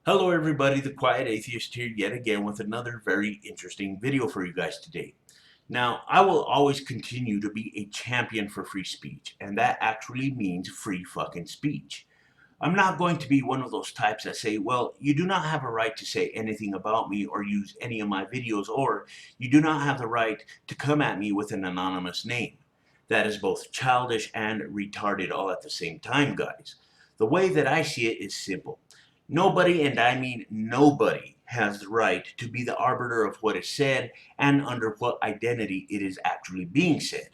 Hello everybody, the Quiet Atheist here yet again with another very interesting video for you guys today. Now, I will always continue to be a champion for free speech, and that actually means free fucking speech. I'm not going to be one of those types that say, well, you do not have a right to say anything about me or use any of my videos, or you do not have the right to come at me with an anonymous name. That is both childish and retarded all at the same time, guys. The way that I see it is simple. Nobody, and I mean nobody, has the right to be the arbiter of what is said and under what identity it is actually being said.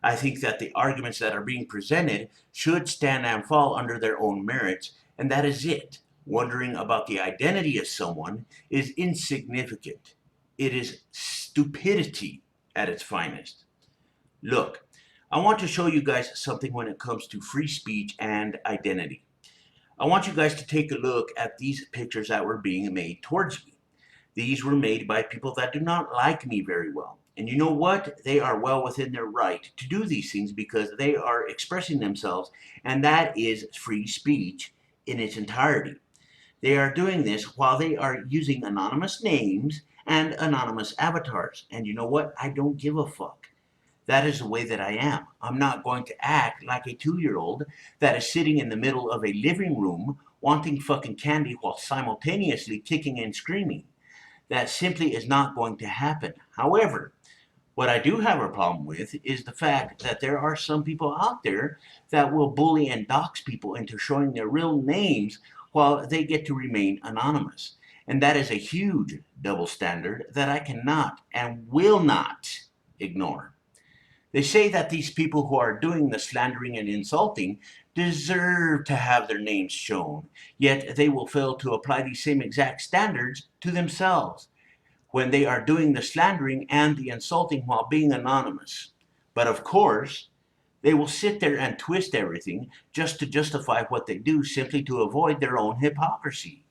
I think that the arguments that are being presented should stand and fall under their own merits, and that is it. Wondering about the identity of someone is insignificant. It is stupidity at its finest. Look, I want to show you guys something when it comes to free speech and identity. I want you guys to take a look at these pictures that were being made towards me. These were made by people that do not like me very well. And you know what? They are well within their right to do these things because they are expressing themselves, and that is free speech in its entirety. They are doing this while they are using anonymous names and anonymous avatars. And you know what? I don't give a fuck. That is the way that I am. I'm not going to act like a 2-year-old that is sitting in the middle of a living room wanting fucking candy while simultaneously kicking and screaming. That simply is not going to happen. However, what I do have a problem with is the fact that there are some people out there that will bully and dox people into showing their real names while they get to remain anonymous. And that is a huge double standard that I cannot and will not ignore. They say that these people who are doing the slandering and insulting deserve to have their names shown, yet they will fail to apply these same exact standards to themselves when they are doing the slandering and the insulting while being anonymous. But of course, they will sit there and twist everything just to justify what they do simply to avoid their own hypocrisy.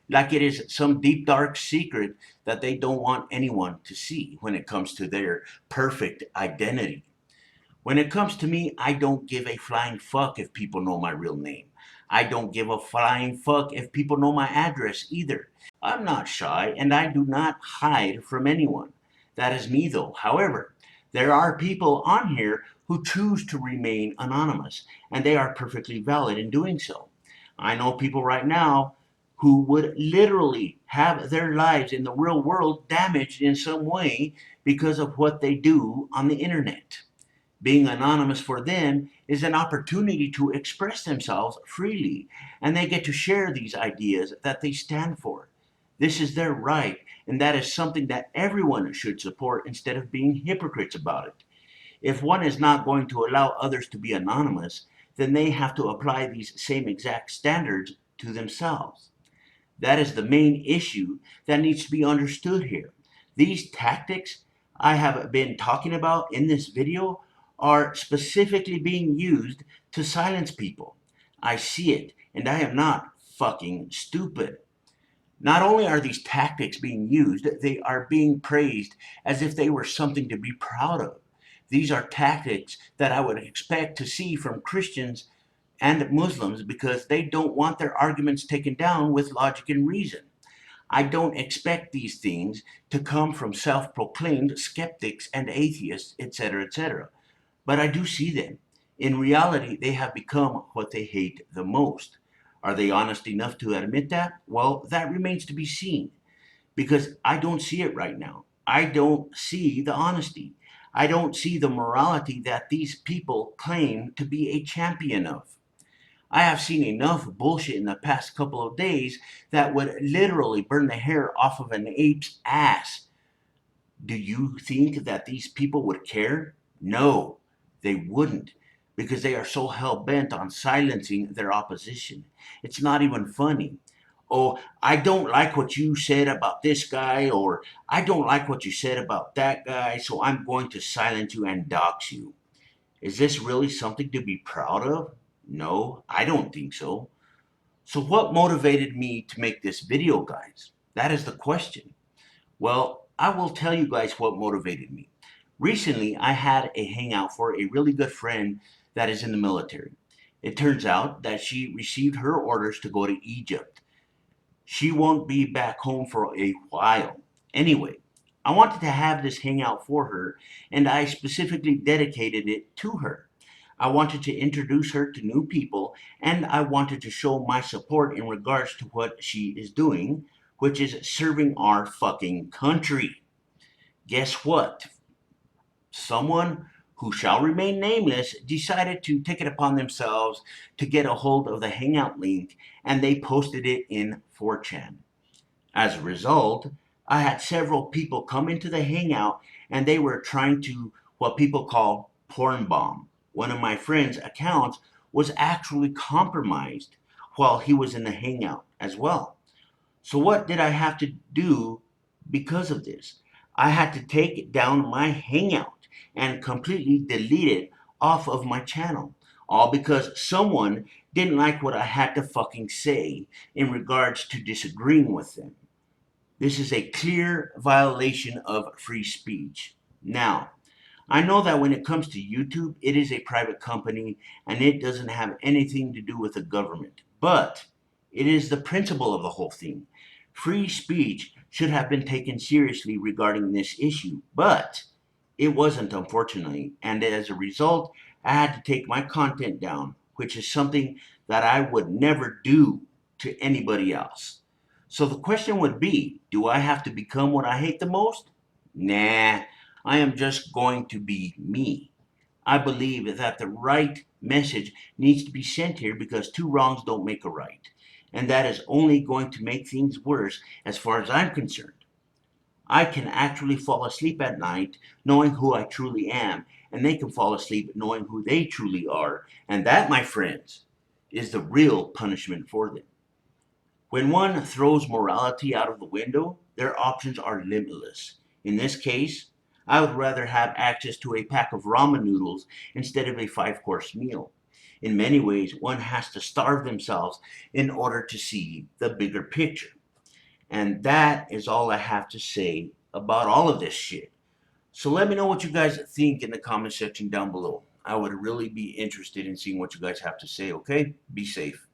Like it is some deep dark secret that they don't want anyone to see when it comes to their perfect identity. When it comes to me, I don't give a flying fuck if people know my real name. I don't give a flying fuck if people know my address either. I'm not shy and I do not hide from anyone. That is me though. However, there are people on here who choose to remain anonymous, and they are perfectly valid in doing so. I know people right now who would literally have their lives in the real world damaged in some way because of what they do on the internet. Being anonymous for them is an opportunity to express themselves freely, and they get to share these ideas that they stand for. This is their right, and that is something that everyone should support instead of being hypocrites about it. If one is not going to allow others to be anonymous, then they have to apply these same exact standards to themselves. That is the main issue that needs to be understood here. These tactics I have been talking about in this video are specifically being used to silence people. I see it, and I am not fucking stupid. Not only are these tactics being used, they are being praised as if they were something to be proud of. These are tactics that I would expect to see from Christians and Muslims because they don't want their arguments taken down with logic and reason. I don't expect these things to come from self-proclaimed skeptics and atheists, etc., etc. But I do see them. In reality, they have become what they hate the most. Are they honest enough to admit that? Well, that remains to be seen because I don't see it right now. I don't see the honesty. I don't see the morality that these people claim to be a champion of. I have seen enough bullshit in the past couple of days that would literally burn the hair off of an ape's ass. Do you think that these people would care? No, they wouldn't, because they are so hell-bent on silencing their opposition. It's not even funny. Oh, I don't like what you said about this guy, or I don't like what you said about that guy, so I'm going to silence you and dox you. Is this really something to be proud of? No, I don't think so. So what motivated me to make this video, guys? That is the question. Well, I will tell you guys what motivated me. Recently, I had a hangout for a really good friend that is in the military. It turns out that she received her orders to go to Egypt. She won't be back home for a while. Anyway, I wanted to have this hangout for her, and I specifically dedicated it to her. I wanted to introduce her to new people, and I wanted to show my support in regards to what she is doing, which is serving our fucking country. Guess what? Someone who shall remain nameless decided to take it upon themselves to get a hold of the Hangout link, and they posted it in 4chan. As a result, I had several people come into the Hangout, and they were trying to what people call porn bomb. One of my friend's accounts was actually compromised while he was in the Hangout as well. So what did I have to do because of this? I had to take down my Hangout and completely delete it off of my channel. All because someone didn't like what I had to fucking say in regards to disagreeing with them. This is a clear violation of free speech. Now, I know that when it comes to YouTube, it is a private company and it doesn't have anything to do with the government. But it is the principle of the whole thing. Free speech should have been taken seriously regarding this issue, but it wasn't, unfortunately. And as a result, I had to take my content down, which is something that I would never do to anybody else. So the question would be, do I have to become what I hate the most? Nah, I am just going to be me. I believe that the right message needs to be sent here because two wrongs don't make a right. And that is only going to make things worse as far as I'm concerned. I can actually fall asleep at night knowing who I truly am, and they can fall asleep knowing who they truly are. And that, my friends, is the real punishment for them. When one throws morality out of the window, their options are limitless. In this case, I would rather have access to a pack of ramen noodles instead of a 5-course meal. In many ways, one has to starve themselves in order to see the bigger picture. And that is all I have to say about all of this shit. So let me know what you guys think in the comment section down below. I would really be interested in seeing what you guys have to say, okay? Be safe.